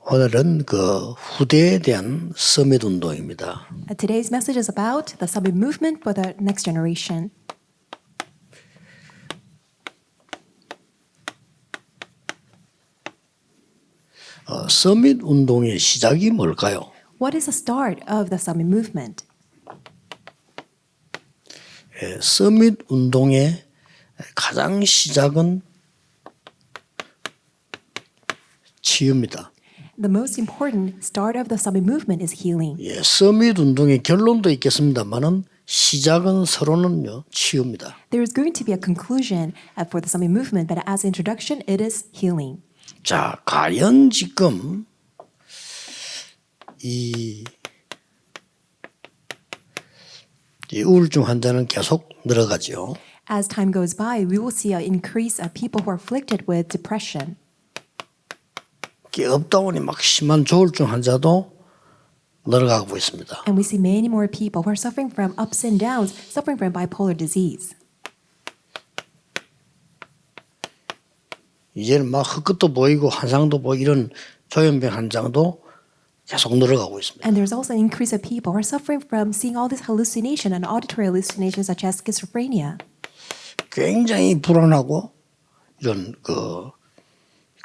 오늘은 그 후대에 대한 서밋 운동입니다. Today's message is about the summit movement for the next generation. 서밋 운동의 시작이 뭘까요? What is the start of the summit movement? 서밋 운동의 가장 시작은 치유입니다. The most important start of the summit movement is healing. 서밋 운동의 결론도 있겠습니다만은 시작은 서로는요 치유입니다. There is going to be a conclusion for the summit movement, but as introduction, it is healing. 자, 과연 지금 이 우울증 환자는 계속 늘어가죠. As time goes by, we will see an increase of people who are afflicted with depression. 업다운이 막 심한 조울증 환자도 늘어가고 있습니다. And we see many more people who are suffering from ups and downs, suffering from bipolar disease. 이제는 막 흙끝도 보이고 환상도 보이고 이런 조현병 환자도 계속 늘어가고 있습니다. And there's also an increase of people who are suffering from seeing all this hallucination and auditory hallucinations such as schizophrenia. 굉장히 불안하고 이런 그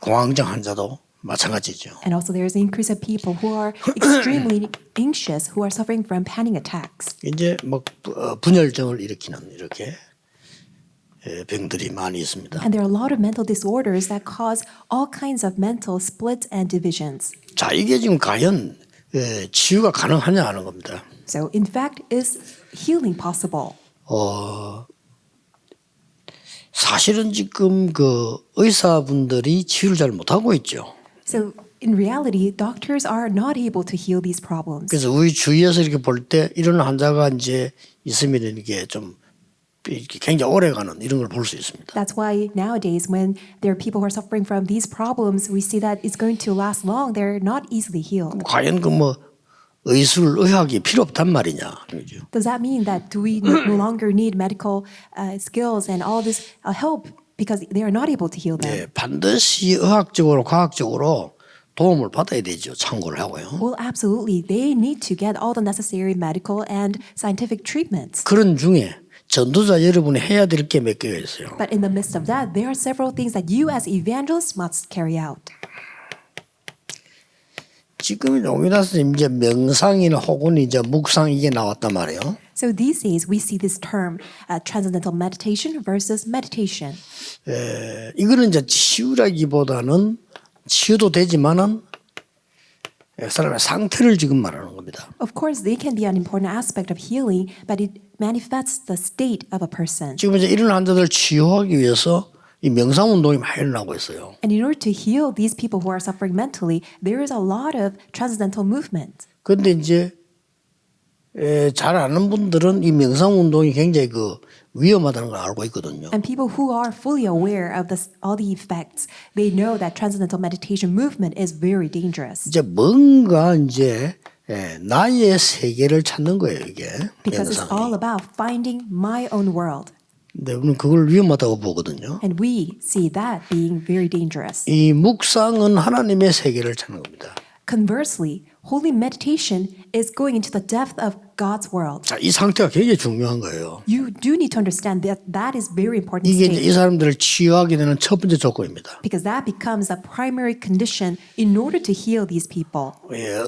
공황증 환자도 마찬가지죠. And also there's an increase of people who are extremely anxious, who are suffering from panic attacks. 이제 막 분열증을 일으키는 이렇게 병들이 많이 있습니다. And there are a lot of mental disorders that cause all kinds of mental splits and divisions. 자, 이게 지금 과연 치유가 가능하냐 하는 겁니다. So in fact, is healing possible? 사실은 지금 그 의사분들이 치유를 잘 못하고 있죠. So in reality, doctors are not able to heal these problems. 그래서 우리 주위에서 이렇게 볼 때 이런 환자가 이제 있으면 이게 좀 이렇게 굉장히 오래가는 이런 걸 볼 수 있습니다. That's why nowadays, when there are people who are suffering from these problems, we see that it's going to last long. They're not easily healed. 과연 그 뭐 의술 의학이 필요 없단 말이냐 그죠? Does that mean that do we no longer need medical skills and all this help because they are not able to heal them? 반드시 의학적으로 과학적으로 도움을 받아야 되죠. 참고를 하고요. Well, absolutely. They need to get all the necessary medical and scientific treatments. 그런 중에 전도자 여러분이 해야 될 게 몇 개가 있어요. But in the midst of that, there are several things that you as evangelists must carry out. 지금 오미나서 이제 명상이나 혹은 이제 묵상 이게 나왔단 말이에요. So these days, we see this term transcendental meditation versus meditation. 이거는 이제 치유라기보다는 치유도 되지만은 사람의 상태를 지금 말하는 겁니다. Of course, they can be an important aspect of healing, but it manifests the state of a person. 지금 이제 이런 환자들 치유하기 위해서 이 명상 운동이 많이 일어나고 있어요. And in order to heal these people who are suffering mentally, there is a lot of transcendental movement. 그런데 이제 잘 아는 분들은 이 명상 운동이 굉장히 그 위험하다는 걸 알고 있거든요. And people who are fully aware of this, all the effects, they know that transcendental meditation movement is very dangerous. 이제 뭔가 이제 나의 세계를 찾는 거예요, 이게. Because it's all 명상이. about finding my own world. 근데 우리는 그걸 위험하다고 보거든요. And we see that being very dangerous. 이 묵상은 하나님의 세계를 찾는 겁니다. Conversely, holy meditation is going into the depth of God's world. 자, 이 상태가 굉장히 중요한 거예요. You do need to understand that that is very important 이게 이제 state. 이 사람들을 치유하게 되는 첫 번째 조건입니다. Because that becomes a primary condition in order to heal these people.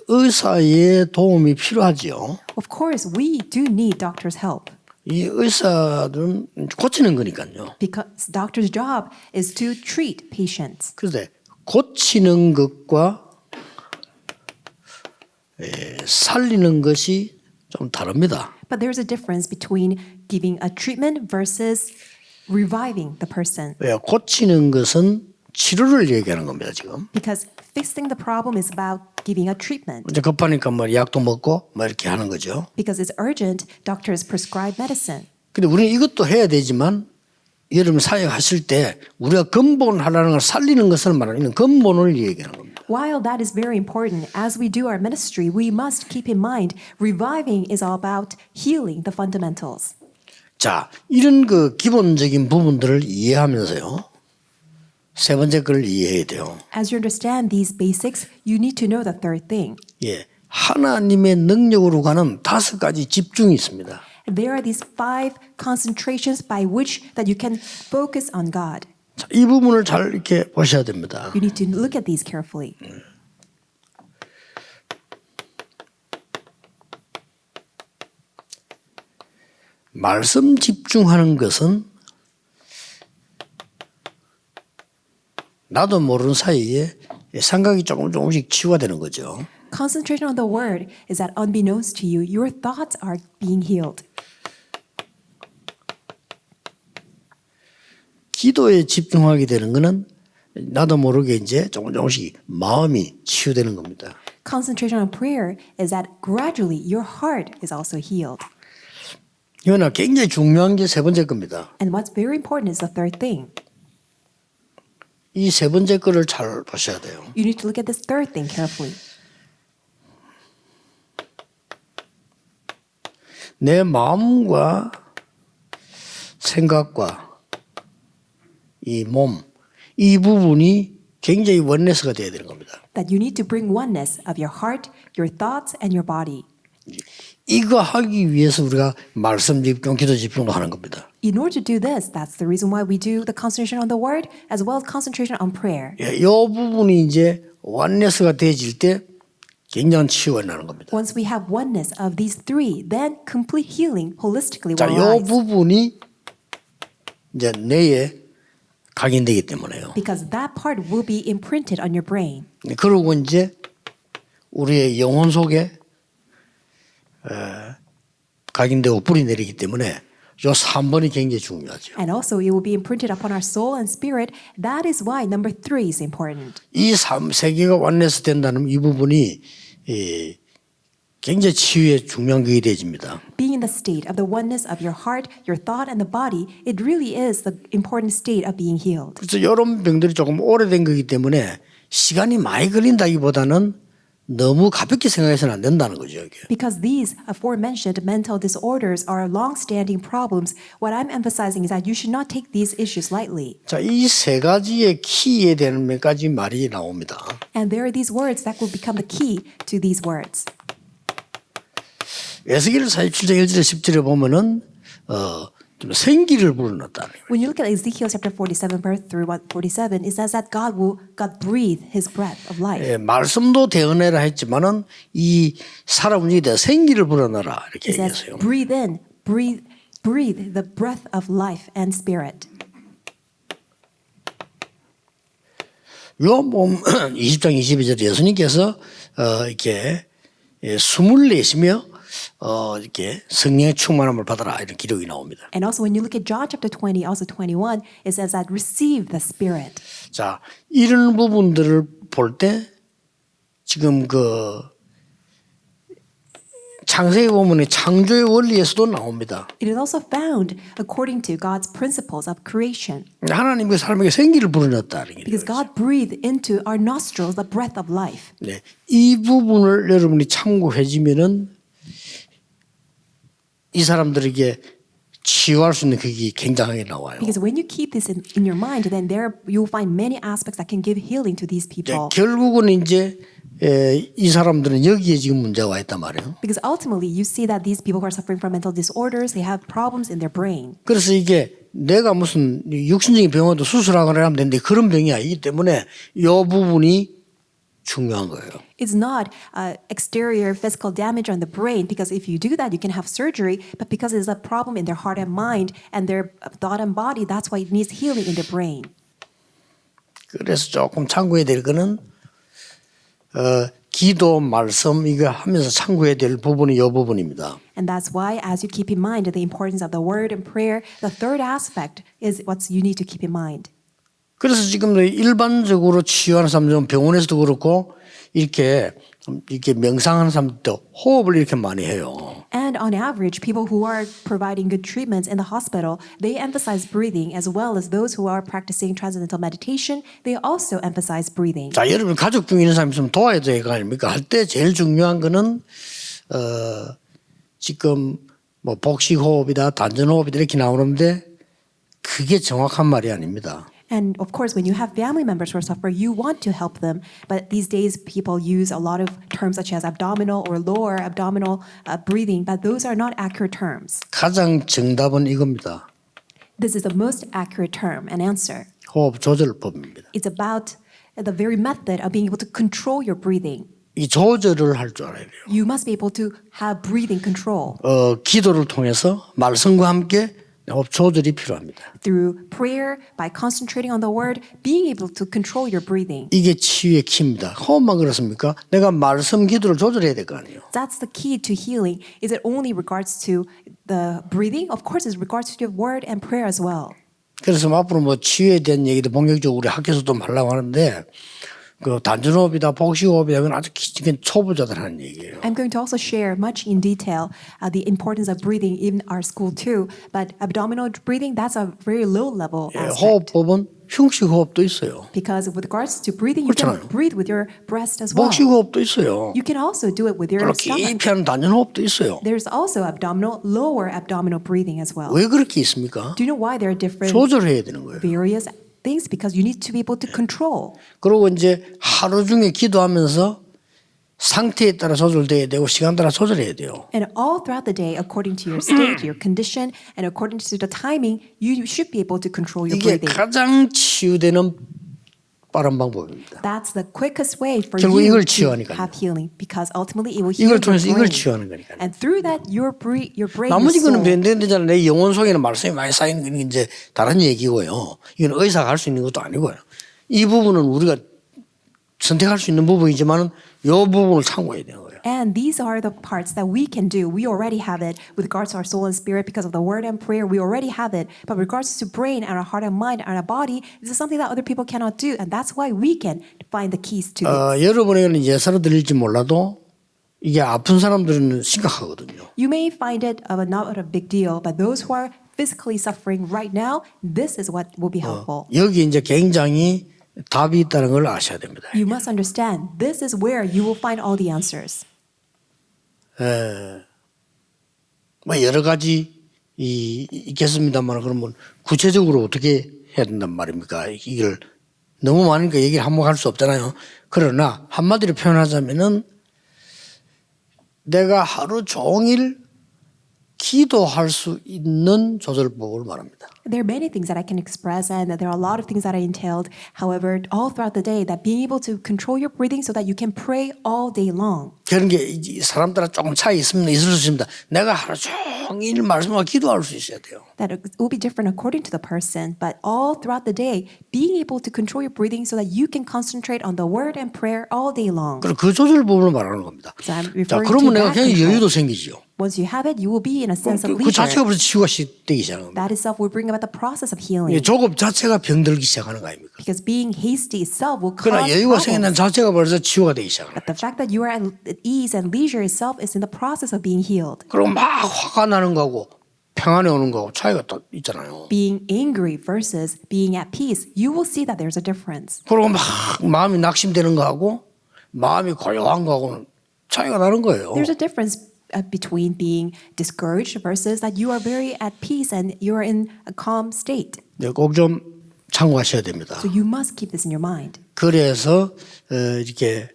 의사의 도움이 필요하지요. Of course, we do need doctors' help 이 의사들은 고치는 거니까요. because doctor's job is to treat patients. 그런데 고치는 것과 살리는 것이 좀 다릅니다. But there's a difference between giving a treatment versus reviving the person. 왜요? 고치는 것은 치료를 얘기하는 겁니다, 지금. Because fixing the problem is about giving a treatment. 이제 급하니까 뭐 약도 먹고 뭐 이렇게 하는 거죠. Because it's urgent, doctors prescribe medicine. 근데 우리는 이것도 해야 되지만 여러분 사역하실 때 우리가 근본하라는 걸 살리는 것을 말하는 근본을 얘기하는 겁니다. While that is very important, as we do our ministry, we must keep in mind reviving is all about healing the fundamentals. 자, 이런 그 기본적인 부분들을 이해하면서요. 세 번째 걸 이해해야 돼요. As you understand these basics, you need to know the third thing. 예, 하나님의 능력으로 가는 5가지 집중이 있습니다. There are these 5 concentrations by which that you can focus on God. 자, 이 부분을 잘 이렇게 보셔야 됩니다. You need to look at these carefully. 말씀 집중하는 것은 나도 모르는 사이에 생각이 조금씩 치유되는 거죠. Concentration on the word is that unbeknownst to you, your thoughts are being healed. 기도에 집중하게 되는 것은 나도 모르게 이제 조금씩 마음이 치유되는 겁니다. Concentration on prayer is that gradually your heart is also healed. 그러나 굉장히 중요한 게 세 번째 겁니다. And what's very important is the third thing. 이 세 번째 거를 잘 보셔야 돼요. You need to look at this third thing carefully. 내 마음과 생각과 이 몸, 이 부분이 굉장히 원네스가 돼야 되는 겁니다. That you need to bring oneness of your heart, your thoughts, and your body. 이거 하기 위해서 우리가 말씀 집중, 기도 집중도 하는 겁니다. In order to do this, that's the reason why we do the concentration on the word as well as concentration on prayer. 예, 이 부분이 이제 원네스가 되어질 때 굉장한 치유가 나는 겁니다. Once we have oneness of these 3, then complete healing holistically 자, will 이 arise. 부분이 이제 뇌에 각인되기 때문에요. Because that part will be imprinted on your brain. 그리고 이제 우리의 영혼 속에 각인되고 뿌리 내리기 때문에 요 3번이 굉장히 중요하죠. And also it will be imprinted upon our soul and spirit. That is why number 3 is important. 이 세 개가 완내서 된다는 이 부분이 굉장히 치유에 중요한 게 되어집니다. Being in the state of the oneness of your heart, your thought, and the body, it really is the important state of being healed. 그래서 이런 병들이 조금 오래된 거기 때문에 시간이 많이 걸린다기보다는 너무 가볍게 생각해서는 안 된다는 거죠. 이게. Because these aforementioned mental disorders are long-standing problems, what I'm emphasizing is that you should not take these issues lightly. 자, 이 세 가지의 키에 대한 몇 가지 말이 나옵니다. And there are these words that will become the key to these words. 에스겔 47장 1절에 10절에 보면은 좀 생기를 불어넣었다는 거예요. When you look at Ezekiel chapter 47 verse through 47, it says that God breathe His breath of life. 예, 말씀도 대언해라 했지만은 이 사람 움직이다 생기를 불어넣어라 이렇게 It says, 얘기했어요. breathe in, breathe the breath of life and spirit. 요한복음 20장 22절에 예수님께서 이렇게 숨을 내쉬며 이렇게 성령의 충만함을 받아라 이런 기록이 나옵니다. And also when you look at John chapter 20, also 21, it says that receive the spirit. 자, 이런 부분들을 볼 때 지금 창세기 보면 창조의 원리에서도 나옵니다. It is also found according to God's principles of creation. 하나님이 사람에게 생기를 불어넣었다는 게 Because God breathed into our nostrils the breath of life. 네, 이 부분을 여러분이 참고해지면은 이 사람들에게 치유할 수 있는 그게 굉장하게 나와요. Because when you keep this in your mind, then there you'll find many aspects that can give healing to these people. 결국은 이제 이 사람들은 여기에 지금 문제가 와 있단 말이에요. Because ultimately, you see that these people who are suffering from mental disorders, they have problems in their brain. 그래서 이게 내가 무슨 육신적인 병원도 수술하거나 하면 되는데 그런 병이 아니기 때문에 이 부분이 중요한 거예요. It's not exterior physical damage on the brain, because if you do that, you can have surgery. But because it's a problem in their heart and mind and their thought and body, that's why it needs healing in their brain. 그래서 조금 참고해야 될 거는 기도, 말씀 이거 하면서 참고해야 될 부분이 이 부분입니다. And that's why, as you keep in mind the importance of the word and prayer, the third aspect is what you need to keep in mind. 그래서 지금 일반적으로 치유하는 사람들은 병원에서도 그렇고 이렇게 명상하는 사람들도 호흡을 이렇게 많이 해요. And on average, people who are providing good treatments in the hospital, they emphasize breathing, as well as those who are practicing transcendental meditation, they also emphasize breathing. 자, 여러분 가족 중에 있는 사람이 있으면 도와야 될 거 아닙니까? 할 때 제일 중요한 거는 지금 뭐 복식 호흡이다, 단전 호흡이다 이렇게 나오는데 그게 정확한 말이 아닙니다. And of course, when you have family members who are suffering, you want to help them. But these days, people use a lot of terms such as abdominal or lower abdominal breathing, but those are not accurate terms. 가장 정답은 이겁니다. This is the most accurate term and answer. 호흡 조절법입니다. It's about the very method of being able to control your breathing. 이 조절을 할 줄 알아야 돼요. You must be able to have breathing control. 기도를 통해서 말씀과 함께 호흡 조절이 필요합니다. Through prayer, by concentrating on the word, being able to control your breathing. 이게 치유의 키입니다. 호흡만 그렇습니까? 내가 말씀 기도를 조절해야 될 거 아니에요. That's the key to healing. Is it only regards to the breathing? Of course, it's regards to your word and prayer as well. 그래서 앞으로 뭐 치유에 대한 얘기도 본격적으로 우리 학교에서도 하려고 하는데 그 단전호흡이다 복식호흡이다 그건 아주 기적인 초보자들 하는 얘기예요. I'm going to also share much in detail the importance of breathing in our school too. But abdominal breathing, that's a very low level aspect. 호흡법은 흉식호흡도 있어요. Because with regards to breathing, you 그렇잖아요. can breathe with your breast as well. 복식호흡도 있어요. You can also do it with your 물론 stomach. 깊이 하는 단전호흡도 있어요. There's also abdominal, lower abdominal breathing as well. 왜 그렇게 있습니까? Do you know why there are different 조절해야 되는 거예요. various things? Because you need to be able to control. 그리고 이제 하루 중에 기도하면서 상태에 따라 조절돼야 되고 시간 따라 조절해야 돼요. And all throughout the day, according to your state, your condition, and according to the timing, you should be able to control your 이게 breathing. 가장 치유되는 빠른 방법입니다. That's the quickest way for 결국 you 이걸 to 치유하니까요. have healing, because ultimately it will heal 이걸 your 통해서 이걸 brain. 치유하는 거니까요. And through that, your brain, your 나머지 거는 soul, 변되잖아요. 내 영혼 속에는 말씀이 많이 쌓이는 건 이제 다른 얘기고요. 이건 의사가 할 수 있는 것도 아니고요. 이 부분은 우리가 선택할 수 있는 부분이지만은 이 부분을 참고해야 되는 거예요. and these are the parts that we can do. We already have it with regards to our soul and spirit because of the word and prayer. We already have it. But with regards to brain and our heart and mind and our body, this is something that other people cannot do. And that's why we can find the keys to it. 여러분에게는 예사로 들릴지 몰라도 이게 아픈 사람들은 심각하거든요. You may find it not a big deal, but those who are physically suffering right now, this is what will be helpful. 여기 이제 굉장히 답이 있다는 걸 아셔야 됩니다. You must understand, this is where you will find all the answers. 뭐 여러 가지 있겠습니다만 그러면 구체적으로 어떻게 해야 된단 말입니까? 이걸 너무 많으니까 얘기를 한번 할 수 없잖아요. 그러나 한마디로 표현하자면은 내가 하루 종일 기도할 수 있는 조절법을 말합니다. There are many things that I can express, and there are a lot of things that I entailed. However, all throughout the day, that being able to control your breathing so that you can pray all day long. 그런 게 사람 따라 조금 차이 있을 수 있습니다. 내가 하루 종일 말씀하고 기도할 수 있어야 돼요. That it will be different according to the person, but all throughout the day, being able to control your breathing so that you can concentrate on the word and prayer all day long. 그리고 그 조절 부분을 말하는 겁니다. So I'm 자, referring 그러면 to 내가 that 굉장히 control. 여유도 생기죠. Once you have it, you will be in a sense of 그 leisure. 자체가 벌써 치유가 되기 시작합니다. That itself will bring about the process of healing. 조급 자체가 병들기 시작하는 거 아닙니까? Because being hasty itself will 그러나 cause 여유가 problems. 생긴다는 자체가 벌써 치유가 되기 시작합니다. But the fact that you are at ease and leisure itself is in the process of being healed. 그리고 막 화가 나는 거하고 평안에 오는 거하고 차이가 또 있잖아요. Being angry versus being at peace, you will see that there's a difference. 그리고 막 마음이 낙심되는 거하고 마음이 고요한 거하고는 차이가 나는 거예요. There's a difference between being discouraged versus that you are very at peace and you are in a calm state. 꼭 좀 참고하셔야 됩니다. So you must keep this in your mind. 그래서 이렇게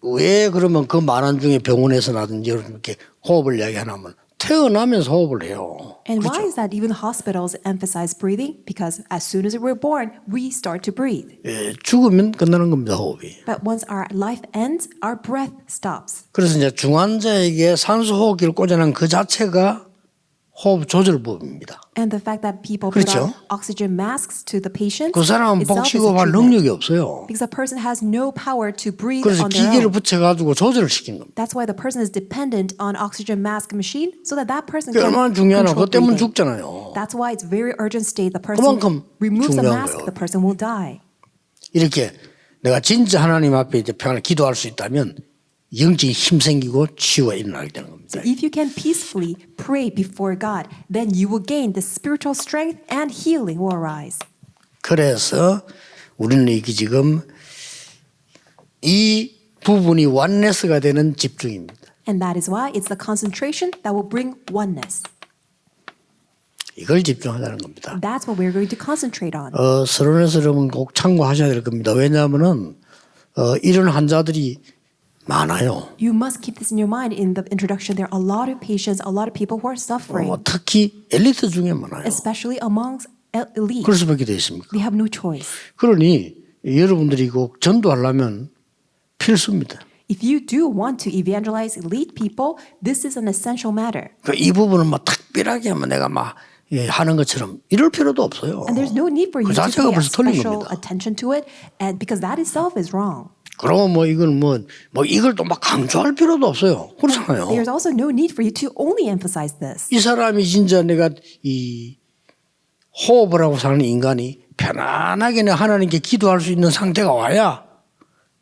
왜 그러면 그 많은 중에 병원에서나든지 이렇게 호흡을 이야기하냐면 태어나면서 호흡을 해요. And why 그렇죠? is that even hospitals emphasize breathing? Because as soon as we're born, we start to breathe. 죽으면 끝나는 겁니다, 호흡이. But once our life ends, our breath stops. 그래서 이제 중환자에게 산소 호흡기를 꽂아놓은 그 자체가 호흡 조절법입니다. And the fact that people put 그렇죠? on oxygen masks to the patients 그 사람은 itself is a 복식호흡할 treatment. 능력이 없어요. Because the person has no power to breathe 그래서 on their 기계를 own. 붙여가지고 조절을 시킨 겁니다. That's why the person is dependent on oxygen mask machine so that that person 그게 can 얼마나 중요하나. control 그것 때문에 breathing. 죽잖아요. That's why it's very urgent state. The person 그만큼 removes the 중요한 mask, 거예요. the person will die. 이렇게 내가 진짜 하나님 앞에 이제 평안을 기도할 수 있다면 영적인 힘 생기고 치유가 일어나게 되는 겁니다. So if you can peacefully pray before God, then you will gain the spiritual strength and healing will arise. 그래서 우리는 이게 지금 이 부분이 원네스가 되는 집중입니다. And that is why it's the concentration that will bring oneness. 이걸 집중하자는 겁니다. That's what we're going to concentrate on. 서론에서 여러분 꼭 참고하셔야 될 겁니다. 왜냐하면은 이런 환자들이 많아요. You must keep this in your mind. In the introduction, there are a lot of patients, a lot of people who are suffering, 특히 엘리트 중에 많아요. especially amongst elite. 그럴 수밖에 돼 있습니까? They have no choice. 그러니 여러분들이 꼭 전도하려면 필수입니다. If you do want to evangelize elite people, this is an essential matter. 이 부분은 막 특별하게 하면 내가 막 하는 것처럼 이럴 필요도 없어요. And there's no need for you 그 to 자체가 pay a 벌써 틀린 special 겁니다. attention to it, and because that itself is wrong. 그러고 뭐 이건 뭐 이걸 또 막 강조할 필요도 없어요. 그렇잖아요. There's also no need for you to only emphasize this. 이 사람이 진짜 내가 이 호흡을 하고 사는 인간이 편안하게 하나님께 기도할 수 있는 상태가 와야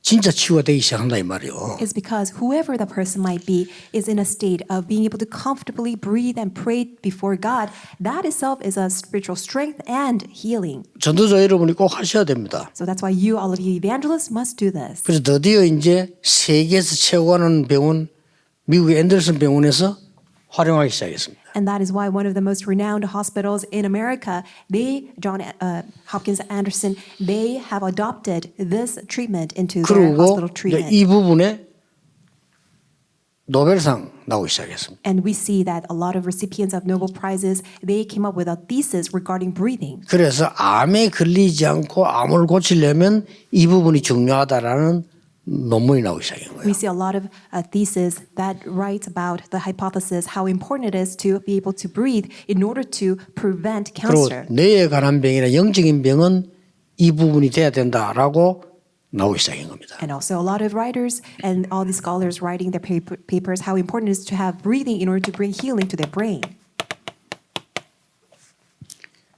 진짜 치유가 되기 시작한다 이 말이에요. It's because whoever the person might be is in a state of being able to comfortably breathe and pray before God. That itself is a spiritual strength and healing. 전도자 여러분이 꼭 하셔야 됩니다. So that's why you, all of you evangelists, must do this. 그래서 드디어 이제 세계에서 최고하는 병원 미국의 앤더슨 병원에서 활용하기 시작했습니다. And that is why one of the most renowned hospitals in America, John Hopkins Anderson, they have adopted this treatment into their 그리고 hospital 이제 treatment. 이 부분에 노벨상 나오기 시작했습니다. And we see that a lot of recipients of Nobel Prizes, they came up with a thesis regarding breathing. 그래서 암에 걸리지 않고 암을 고치려면 이 부분이 중요하다라는 논문이 나오기 시작한 거예요. We see a lot of theses that write about the hypothesis how important it is to be able to breathe in order to prevent 그리고 cancer. 뇌에 관한 병이나 영적인 병은 이 부분이 돼야 된다라고 나오기 시작한 겁니다. And also a lot of writers and all these scholars writing their papers how important it is to have breathing in order to bring healing to their brain.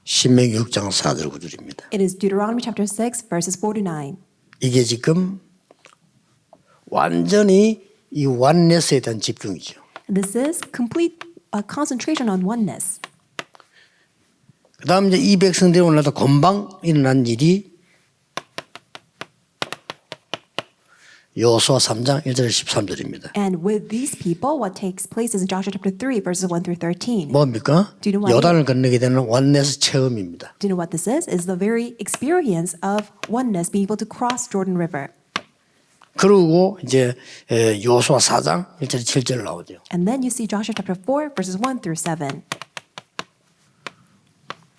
신명기 6장 4절 9절입니다. It is Deuteronomy chapter 6 verses 4 to 9. 이게 지금 완전히 이 원네스에 대한 집중이죠. This is complete concentration on oneness. 그다음 이제 이 백성들이 오늘도 금방 일어난 일이 여호수아 3장 1절 13절입니다. And with these people, what takes place is in Joshua chapter 3 verses 1 through 13. 뭡니까? Do you know what 요단을 건너게 되는 원네스 체험입니다. Do you know what this is? It's the very experience of oneness, being able to cross Jordan River. 그리고 이제 여호수아 4장 1절 7절 나오죠. And then you see Joshua chapter 4 verses 1 through 7.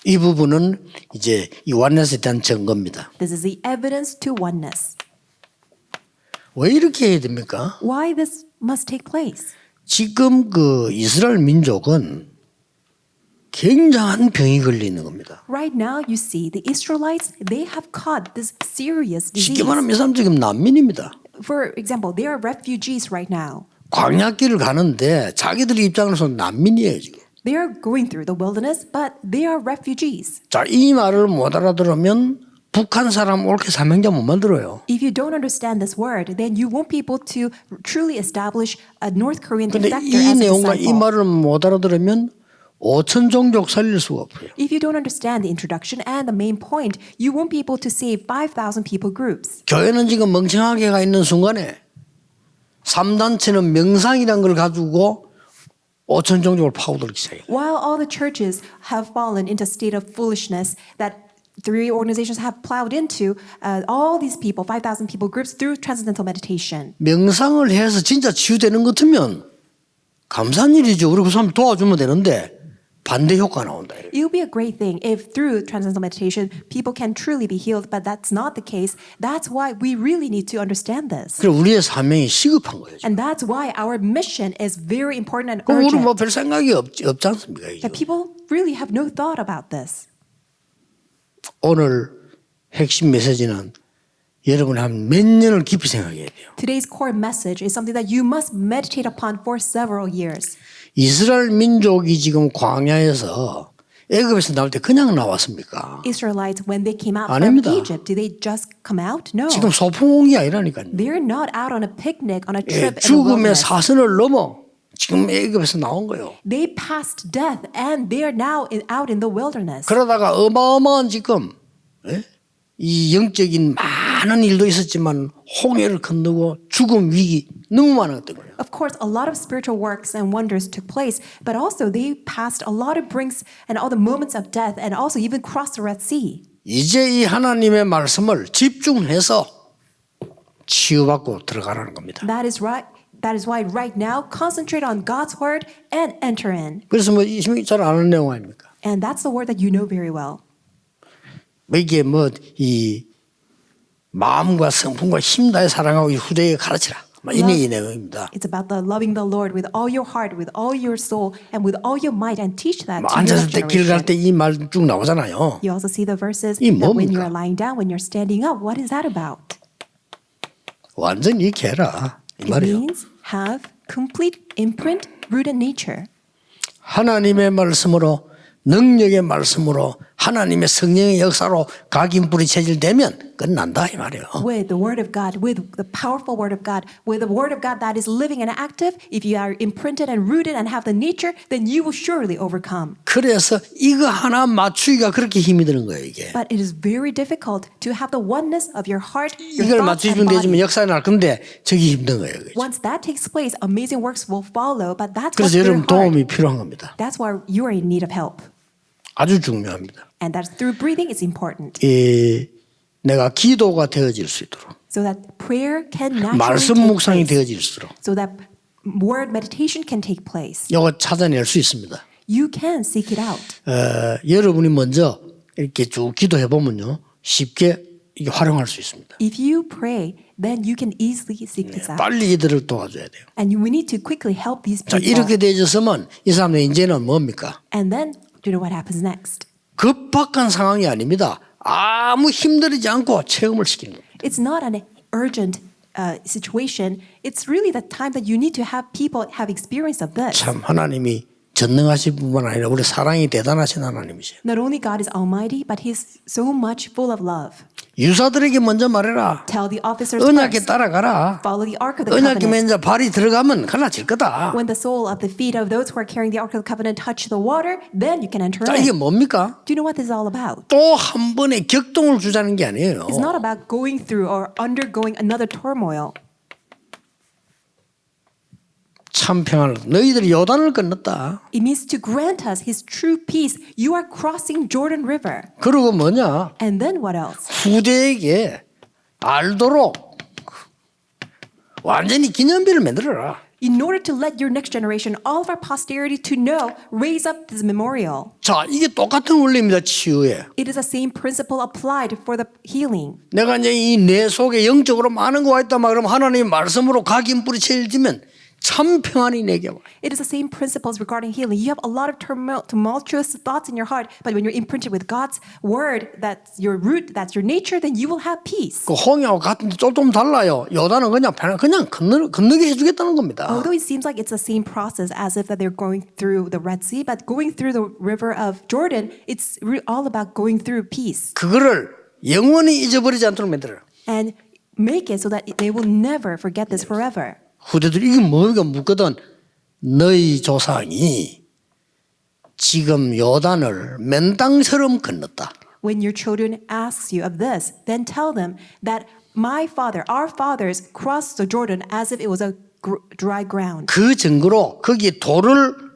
이 부분은 이제 이 원네스에 대한 증거입니다. This is the evidence to oneness. 왜 이렇게 해야 됩니까? Why this must take place? 지금 그 이스라엘 민족은 굉장한 병이 걸리는 겁니다. Right now you see the Israelites, they have caught this serious disease. 쉽게 말하면 이 사람 지금 난민입니다. For example, they are refugees right now. 광야길을 가는데 자기들 입장에서 난민이에요 지금. They are going through the wilderness, but they are refugees. 자, 이 말을 못 알아들으면 북한 사람 옳게 사명자 못 만들어요. If you don't understand this word, then you won't be able to truly establish a North Korean 근데 defector 이 as a 내용과 이 disciple. 말을 못 알아들으면 5천 종족 살릴 수가 없어요. If you don't understand the introduction and the main point, you won't be able to save 5,000 people groups. 교회는 지금 멍청하게 가 있는 순간에 3단체는 명상이란 걸 가지고 5천 종족을 파고들기 시작해요. While all the churches have fallen into a state of foolishness that three organizations have plowed into, all these people, 5,000 people groups, through transcendental meditation. 명상을 해서 진짜 치유되는 것 같으면 감사한 일이죠. 우리 그 사람 도와주면 되는데 반대 효과가 나온다. It would be a great thing if through transcendental meditation people can truly be healed, but that's not the case. That's why we really need to understand this. 그래서 우리의 사명이 시급한 거예요. And that's why our mission is very important and 그럼 우리 뭐 urgent. 별 생각이 없지 않습니까? 이제? That people really have no thought about this. 오늘 핵심 메시지는 여러분이 한 몇 년을 깊이 생각해야 돼요. Today's core message is something that you must meditate upon for several years. 이스라엘 민족이 지금 광야에서 애굽에서 나올 때 그냥 나왔습니까? Israelites, when they came out 아닙니다. from Egypt, did they just come out? No. 지금 소풍 온 게 아니라니까요. They're not out on a picnic, on a trip in the 죽음의 wilderness. 사선을 넘어 지금 애굽에서 나온 거예요. They passed death and they are now out in the wilderness. 그러다가 어마어마한 지금 이 영적인 많은 일도 있었지만 홍해를 건너고 죽음 위기 너무 많았던 거예요. Of course, a lot of spiritual works and wonders took place, but also they passed a lot of brinks and all the moments of death and also even crossed the Red Sea. 이제 이 하나님의 말씀을 집중해서 치유받고 들어가라는 겁니다. That is right. That is why right now concentrate on God's word and enter in. 그래서 뭐 잘 아는 내용 아닙니까? And that's the word that you know very well. 뭐 이게 뭐 이 마음과 성품과 힘 다해 사랑하고 이 후대에 가르치라. 이 내용입니다. It's about the loving the Lord with all your heart, with all your soul, and with all your might, and teach that to your 앉았을 next 때 길 갈 generation. 때 이 말 쭉 나오잖아요. You also see the verses 이 that when 뭡니까? you're lying down, when you're standing up, what is that about? 완전히 개라 이 It 말이에요. means have complete imprint, rooted nature. 하나님의 말씀으로 능력의 말씀으로 하나님의 성령의 역사로 각인불이 체질되면 끝난다 이 말이에요. With the word of God, with the powerful word of God, with the word of God that is living and active, if you are imprinted and rooted and have the nature, then you will surely overcome. 그래서 이거 하나 맞추기가 그렇게 힘이 드는 거예요 이게. But it is very difficult to have the oneness of your heart, your 이걸 thoughts and 맞추시면 되지만 body. 역사는 날 건데 저기 힘든 거예요. 그죠? Once that takes place, amazing works will follow, but that's what's 그래서 very 여러분 hard. 도움이 필요한 겁니다. That's why you are in need of help. 아주 중요합니다. And that's through breathing is important. 내가 기도가 되어질 수 있도록 So that prayer can naturally 말씀 take 묵상이 place. 되어질수록 So that word meditation can take place. 이거 찾아낼 수 있습니다. You can seek it out. 여러분이 먼저 이렇게 쭉 기도해 보면요 쉽게 이게 활용할 수 있습니다. If you pray, then you can easily seek this out. 빨리 이들을 도와줘야 돼요. And we need to quickly help these 자 people. 이렇게 되어졌으면 이 사람들 이제는 뭡니까? And then, do you know what happens next? 급박한 상황이 아닙니다. 아무 힘들이지 않고 체험을 시키는 겁니다. It's not an urgent situation. It's really the time that you need to have people have experience of this. 참 하나님이 전능하신 뿐만 아니라 우리 사랑이 대단하신 하나님이세요. Not only God is almighty, but He's so much full of love. 유사들에게 먼저 말해라. Tell the officers 언약에 first. 따라가라. Follow the Ark of the 언약에 Covenant. 맨자 발이 들어가면 갈라질 거다. When the sole of the feet of those who are carrying the Ark of the Covenant touch the water, then you can enter 자 이게 in. 뭡니까? Do you know what this is all about? 또 한 번에 격동을 주자는 게 아니에요. It's not about going through or undergoing another turmoil. 참 평안을 너희들이 요단을 건넜다. It means to grant us His true peace. You are crossing Jordan River. 그리고 뭐냐? And then what else? 후대에게 알도록 완전히 기념비를 만들어라. In order to let your next generation, all of our posterity to know, raise up this memorial. 자, 이게 똑같은 원리입니다. 치유에. It is the same principle applied for the healing. 내가 이제 이 내 속에 영적으로 많은 거가 있다 막 그러면 하나님의 말씀으로 각인불이 체질지면 참 평안이 내게 와. It is the same principles regarding healing. You have a lot of tumultuous thoughts in your heart, but when you're imprinted with God's word, that's your root, that's your nature, then you will have peace. 그 홍해하고 같은데 좀 달라요. 요단은 그냥 건너게 해주겠다는 겁니다. Although it seems like it's the same process as if that they're going through the Red Sea, but going through the river of Jordan, it's all about going through peace 그거를 영원히 잊어버리지 않도록 만들어라. and make it so that they will never forget this forever. 후대들이 이게 뭐가 묻거든 너희 조상이 지금 요단을 맨땅처럼 건넜다. When your children asks you of this, then tell them that my father, our fathers crossed the Jordan as if it was a dry ground. 그 증거로 거기에 돌을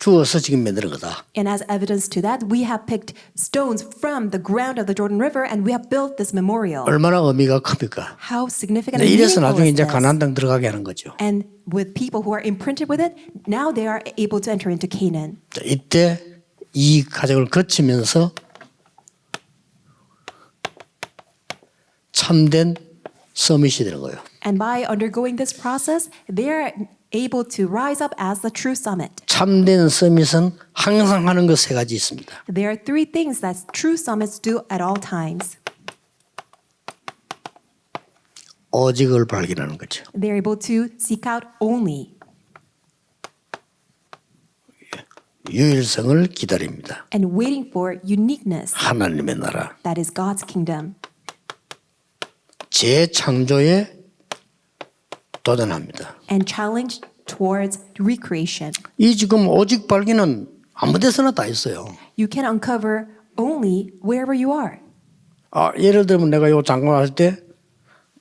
주어서 지금 만드는 거다. And as evidence to that, we have picked stones from the ground of the Jordan River and we have built this memorial. 얼마나 의미가 큽니까? How significant 네, and 이래서 meaningful 나중에 is 이제 this? 가나안 땅 들어가게 하는 거죠. And with people who are imprinted with it, now they are able to enter into Canaan. 자, 이때 이 과정을 거치면서 참된 서밋이 되는 거예요. And by undergoing this process, they are able to rise up as the true summit. 참된 서밋은 항상 하는 것 세 가지 있습니다. There are three things that true summits do at all times. 오직을 발견하는 거죠. They're able to seek out only 유일성을 기다립니다. and waiting for uniqueness. 하나님의 나라. That is God's kingdom. 재창조에 도전합니다. And challenge towards recreation. 이 지금 오직 발견은 아무 데서나 다 있어요. You can uncover only wherever you are. 예를 들면 내가 요 장관 왔을 때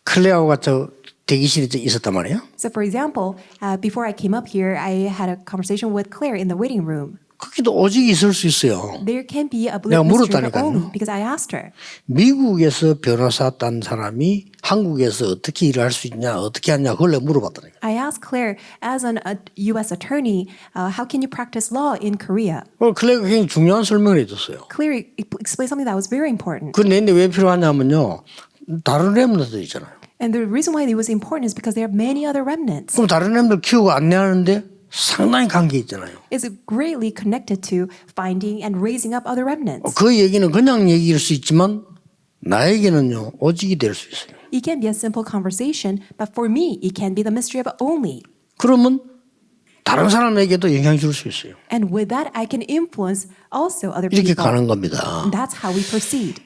클레어가 저 대기실에 있었단 말이에요. So, for example, before I came up here, I had a conversation with Claire in the waiting room. 거기도 오직이 있을 수 있어요. There can be a 내가 mystery 물었다니까요. only because I asked her. 미국에서 변호사 딴 사람이 한국에서 어떻게 일을 할 수 있냐, 어떻게 하냐, 그걸 내가 물어봤다니까. I asked Claire, as a U.S. attorney, how can you practice law in Korea? 클레어가 굉장히 중요한 설명을 해줬어요. Claire explained something that was very important. 그 내인데 왜 필요하냐면요. 다른 렘너들 있잖아요. And the reason why it was important is because there are many other remnants. 그럼 다른 렘너들 키우고 안내하는데 상당히 관계 있잖아요. It's greatly connected to finding and raising up other remnants. 그 얘기는 그냥 얘기일 수 있지만 나에게는요 오직이 될 수 있어요. It can be a simple conversation, but for me, it can be the mystery of only. 그러면 다른 사람에게도 영향 줄 수 있어요. And with that, I can influence also other 이렇게 people. 가는 겁니다. And that's how we proceed.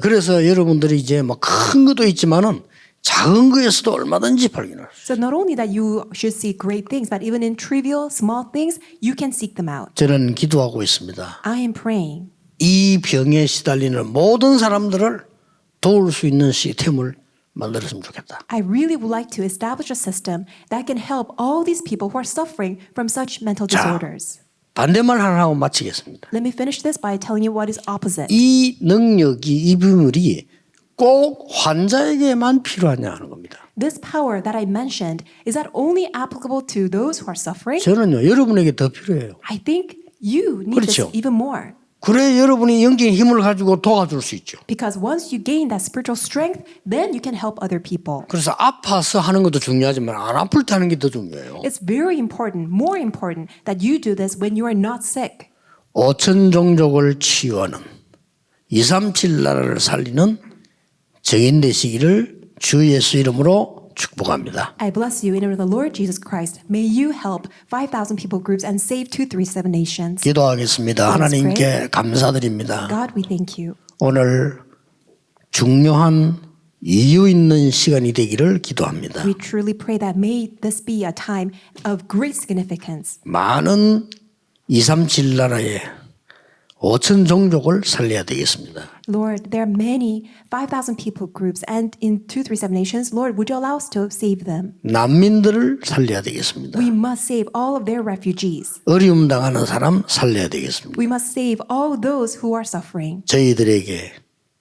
그래서 여러분들이 이제 막 큰 것도 있지만은 작은 거에서도 얼마든지 발견할 수 있어요. So not only that you should see great things, but even in trivial, small things, you can seek them out. 저는 기도하고 있습니다. I am praying 이 병에 시달리는 모든 사람들을 도울 수 있는 시스템을 만들었으면 좋겠다. I really would like to establish a system that can help all these people who are suffering from such mental disorders. 반대말 하나 하고 마치겠습니다. Let me finish this by telling you what is opposite. 이 능력이, 이 비밀이 꼭 환자에게만 필요하냐 하는 겁니다. This power that I mentioned, is that only applicable to those who are suffering? 저는요, 여러분에게 더 필요해요. I think you need this 그렇죠. even more. 그래 여러분이 영적인 힘을 가지고 도와줄 수 있죠. Because once you gain that spiritual strength, then you can help other people. 그래서 아파서 하는 것도 중요하지만 안 아플 때 하는 게 더 중요해요. It's very important, more important, that you do this when you are not sick. 5천 종족을 치유하는 237 나라를 살리는 증인 되시기를 주 예수 이름으로 축복합니다. I bless you in the name of the Lord Jesus Christ. May you help 5,000 people groups and save 237 nations. 기도하겠습니다. 하나님께 감사드립니다. God, we thank you. 오늘 중요한 이유 있는 시간이 되기를 기도합니다. We truly pray that may this be a time of great significance. 많은 237 나라의 5천 종족을 살려야 되겠습니다. Lord, there are many 5,000 people groups, and in 237 nations, Lord, would you allow us to save them? 난민들을 살려야 되겠습니다. We must save all of their refugees. 어려움 당하는 사람 살려야 되겠습니다. We must save all those who are suffering. 저희들에게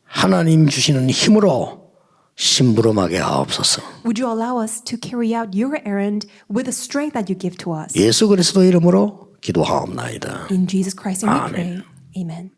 하나님 주시는 힘으로 심부름하게 하옵소서. Would you allow us to carry out your errand with the strength that you give to us? 예수 그리스도 이름으로 기도하옵나이다. In Jesus Christ's name we Amen. pray. Amen.